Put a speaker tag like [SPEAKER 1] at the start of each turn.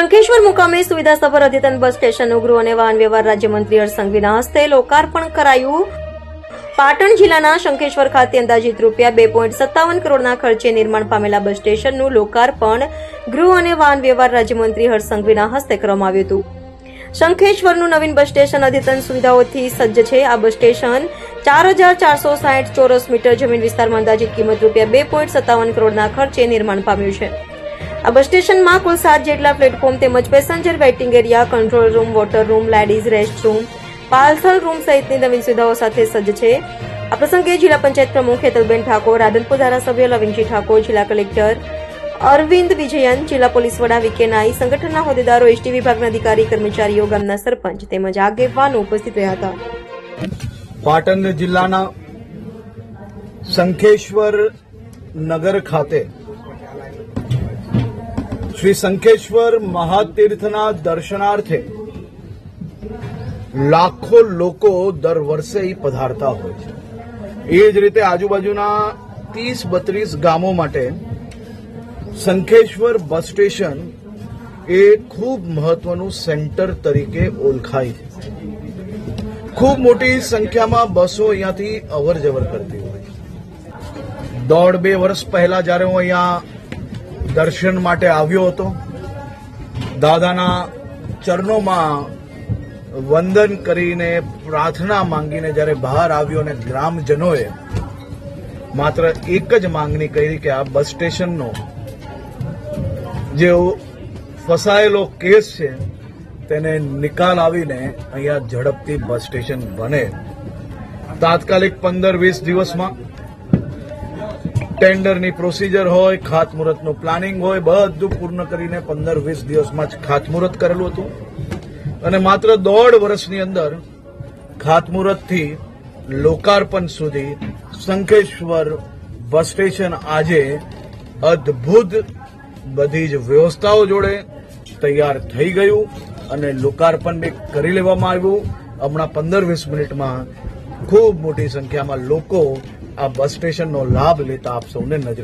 [SPEAKER 1] શંખેશ્વર મુકામે સુવિધાસભર અદ્યતન બસ સ્ટેશનનું ગૃહ અને વાહન વ્યવહાર રાજ્યમંત્રી હર્ષ સંઘવીના હસ્તે લોકાર્પણ કરાયું. પાટણ જિલ્લાના શંખેશ્વર ખાતે અંદાજિત રૂપિયા 2.57 કરોડના ખર્ચે નિર્માણ પામેલા બસ સ્ટેશનનું લોકાર્પણ ગૃહ અને વાહન વ્યવહાર રાજ્યમંત્રી હર્ષ સંઘવીના હસ્તે કરવામાં આવ્યું હતું. શંખેશ્વરનું નવીન બસ સ્ટેશન અદ્યતન સુવિધાઓથી સજ્જ છે. આ બસ સ્ટેશન 4460 ચોરસ મીટર જમીન વિસ્તારમાં અંદાજિત કિંમત રૂપિયા 2.57 કરોડના ખર્ચે નિર્માણ પામ્યું છે. આ બસ સ્ટેશનમાં કુલ 7 જેટલા પ્લેટફોર્મ તેમજ passenger waiting area, control room, water room, ladies rest room, parcel room સહિતની નવીન સુવિધાઓ સાથે સજ્જ છે. આ પ્રસંગે જિલ્લા પંચાયત પ્રમુખ હેતલબેન ઠાકોર, રાધનપુર ધારાસભ્ય લવિંગજી ઠાકોર, જિલ્લા કલેક્ટર અરવિંદ વિજયન, જિલ્લા પોલીસ વડા વી કે નાઈ, સંગઠનના હોદ્દેદારો, એસટી વિભાગના અધિકારી, કર્મચારીઓ, ગામના સરપંચ તેમજ આગેવાનો ઉપસ્થિત રહ્યા હતા.
[SPEAKER 2] પાટણ જિલ્લાના શંખેશ્વર નગર ખાતે શ્રી શંખેશ્વર મહાતીર્થના દર્શનાર્થે લાખો લોકો દર વર્ષે પધારતા હોય છે. એ જ રીતે આજુબાજુના 30-32 ગામો માટે શંખેશ્વર બસ સ્ટેશન એ ખૂબ મહત્વનું સેન્ટર તરીકે ઓળખાય છે. ખૂબ મોટી સંખ્યામાં બસો અહીંયાથી અવર જવર કરતી હોય છે. 1.5-2 વર્ષ પહેલા જ્યારે હું અહીંયા દર્શન માટે આવ્યો હતો, દાદાના ચરણોમાં વંદન કરીને પ્રાર્થના માંગીને જ્યારે બહાર આવ્યો અને ગ્રામજનોએ માત્ર એક જ માંગણી કરી કે આ બસ સ્ટેશનનો જે ફસાયેલો કેસ છે તેને નિકાલ આવીને અહીંયા ઝડપથી બસ સ્ટેશન બને. તાત્કાલિક 15-20 દિવસમાં ટેન્ડરની પ્રોસિજર હોય, ખાતમુહૂર્તનું પ્લાનિંગ હોય, બધું પૂર્ણ કરીને 15-20 દિવસમાં જ ખાતમુહૂર્ત કરેલું હતું અને માત્ર 1.5 વર્ષની અંદર ખાતમુહૂર્તથી લોકાર્પણ સુધી શંખેશ્વર બસ સ્ટેશન આજે અદ્ભુત બધી જ વ્યવસ્થાઓ જોડે તૈયાર થઈ ગયું અને લોકાર્પણ બી કરી લેવામાં આવ્યું. હમણાં 15-20 મિનિટમાં ખૂબ મોટી સંખ્યામાં લોકો આ બસ સ્ટેશનનો લાભ લેતા આપ સૌને નજરે